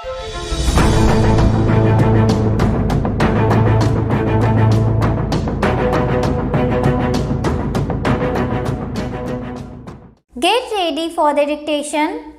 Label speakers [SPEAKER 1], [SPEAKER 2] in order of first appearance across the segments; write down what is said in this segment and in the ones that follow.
[SPEAKER 1] Get ready for the dictation.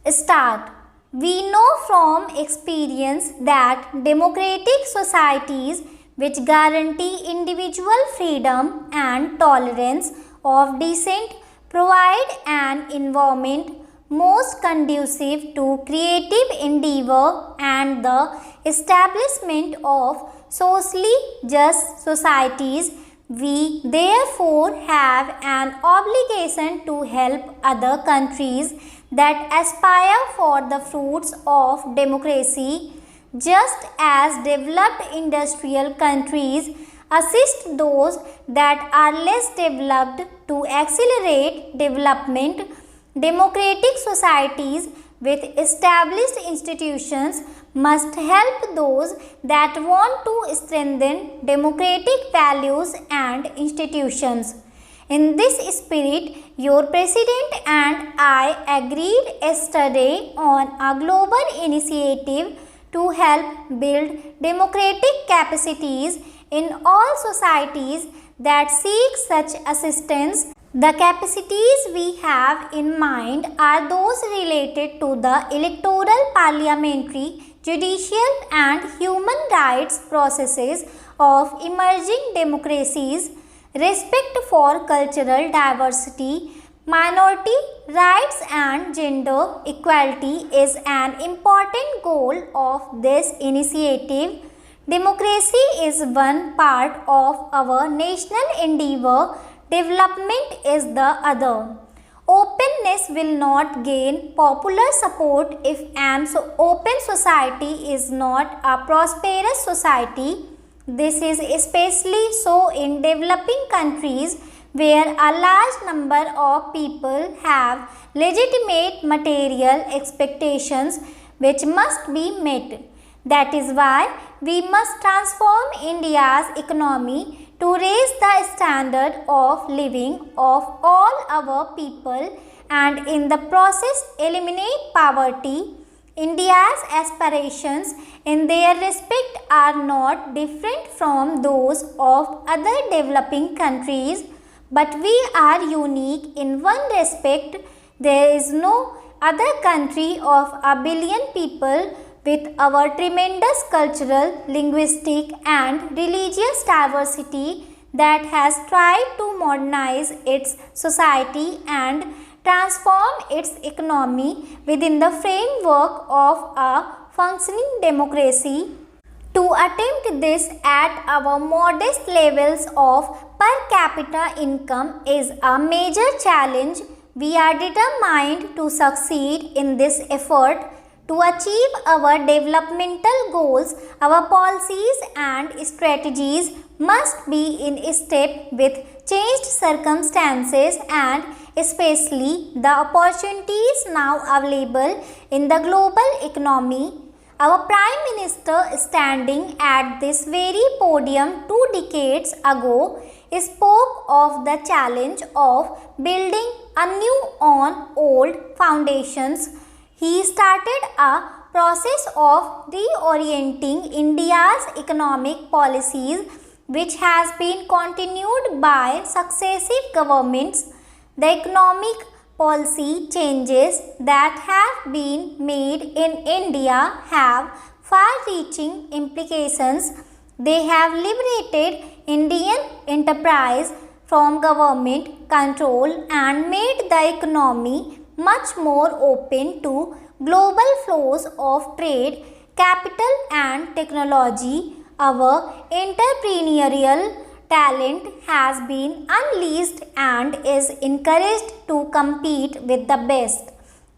[SPEAKER 1] Start. We know from experience that democratic societies which guarantee individual freedom and tolerance of dissent provide an environment most conducive to creative endeavor and the establishment of socially just societies. We therefore have an obligation to help other countries that aspire for the fruits of democracy, just as developed industrial countries assist those that are less developed to accelerate development. Democratic societies with established institutions must help those that want to strengthen democratic values and institutions. In this spirit, your President and I agreed yesterday on a global initiative to help build democratic capacities in all societies that seek such assistance. The capacities we have in mind are those related to the electoral, parliamentary, judicial and human rights processes of emerging democracies, respect for cultural diversity, minority rights and gender equality is an important goal of this initiative. Democracy is one part of our national endeavor. Development is the other. Openness will not gain popular support if an open society is not a prosperous society. This is especially so in developing countries where a large number of people have legitimate material expectations which must be met. That is why we must transform India's economy to raise the standard of living of all our people and in the process eliminate poverty. India's aspirations in their respect are not different from those of other developing countries, but we are unique in one respect. There is no other country of a billion people with our tremendous cultural, linguistic and religious diversity that has tried to modernize its society and transform its economy within the framework of a functioning democracy. To attempt this at our modest levels of per capita income is a major challenge. We are determined to succeed in this effort. To achieve our developmental goals, our policies and strategies must be in step with changed circumstances and especially the opportunities now available in the global economy. Our Prime Minister, standing at this very podium 2 decades ago, spoke of the challenge of building anew on old foundations. He started a process of reorienting India's economic policies, which has been continued by successive governments. The economic policy changes that have been made in India have far-reaching implications. They have liberated Indian enterprise from government control and made the economy much more open to global flows of trade, capital and technology. Our entrepreneurial talent has been unleashed and is encouraged to compete with the best.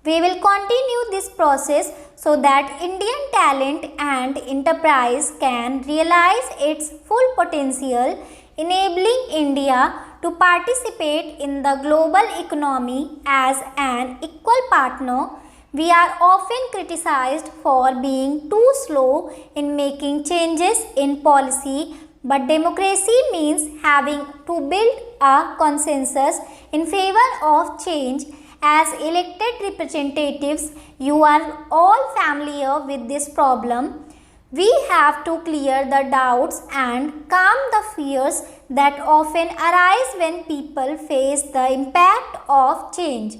[SPEAKER 1] We will continue this process so that Indian talent and enterprise can realize its full potential, enabling India to participate in the global economy as an equal partner. We are often criticized for being too slow in making changes in policy, but democracy means having to build a consensus in favor of change As elected representatives, you are all familiar with this problem. We have to clear the doubts and calm the fears that often arise when people face the impact of change.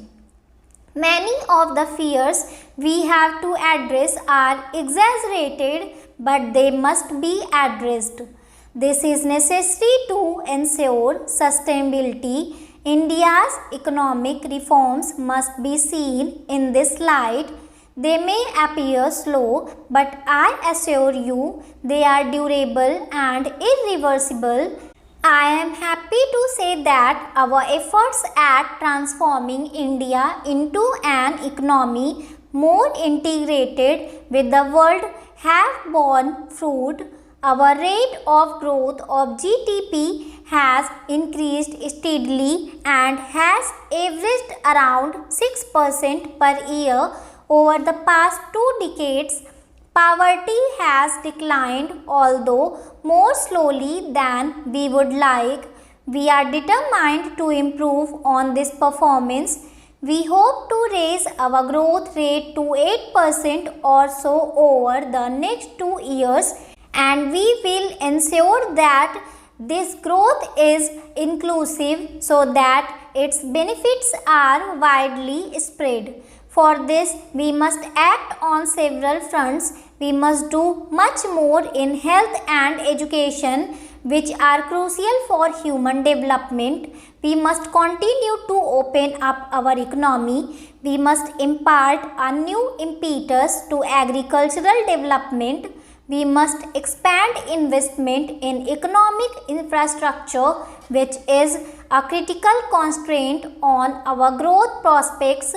[SPEAKER 1] Many of the fears we have to address are exaggerated, but they must be addressed. This is necessary to ensure sustainability. India's economic reforms must be seen in this light. They may appear slow, but I assure you they are durable and irreversible. I am happy to say that our efforts at transforming India into an economy more integrated with the world have borne fruit. Our rate of growth of GDP has increased steadily and has averaged around 6% per year over the past 2 decades. Poverty has declined, although more slowly than we would like. We are determined to improve on this performance. We hope to raise our growth rate to 8% or so over the next 2 years, and we will ensure that this growth is inclusive so that its benefits are widely spread. For this, we must act on several fronts. We must do much more in health and education, which are crucial for human development. We must continue to open up our economy. We must impart a new impetus to agricultural development. We must expand investment in economic infrastructure, which is a critical constraint on our growth prospects.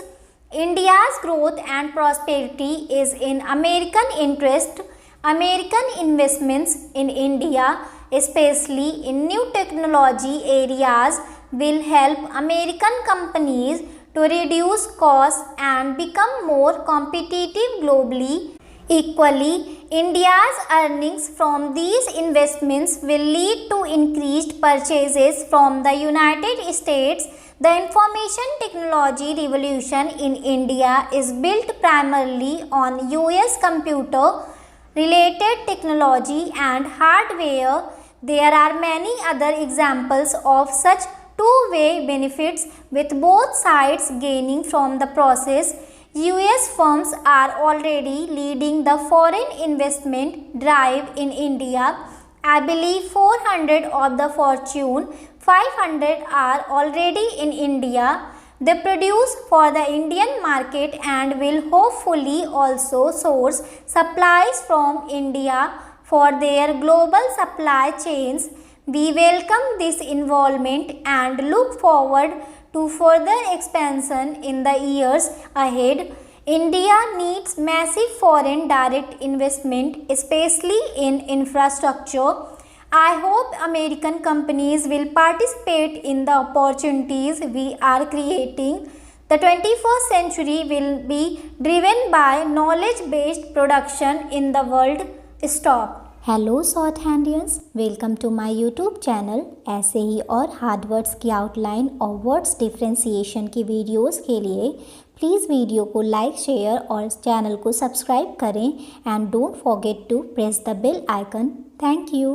[SPEAKER 1] India's growth and prosperity is in American interest. American investments in India, especially in new technology areas, will help American companies to reduce costs and become more competitive globally. Equally, India's earnings from these investments will lead to increased purchases from the United States. The information technology revolution in India is built primarily on US computer related technology and hardware. There are many other examples of such two-way benefits with both sides gaining from the process. US firms are already leading the foreign investment drive in India. I believe 400 of the Fortune 500 are already in India. They produce for the Indian market and will hopefully also source supplies from India for their global supply chains. We welcome this involvement and look forward to further expansion in the years ahead. India needs massive foreign direct investment, especially in infrastructure. I hope American companies will participate in the opportunities we are creating. The 21st century will be driven by knowledge-based production in the world. Stop. Hello short handians, welcome to my YouTube channel. ऐसे ही और hard words की outline और words differentiation की videos के लिए please video को like, share और चैनल को सब्सक्राइब करें and don't forget to press the bell icon. Thank you.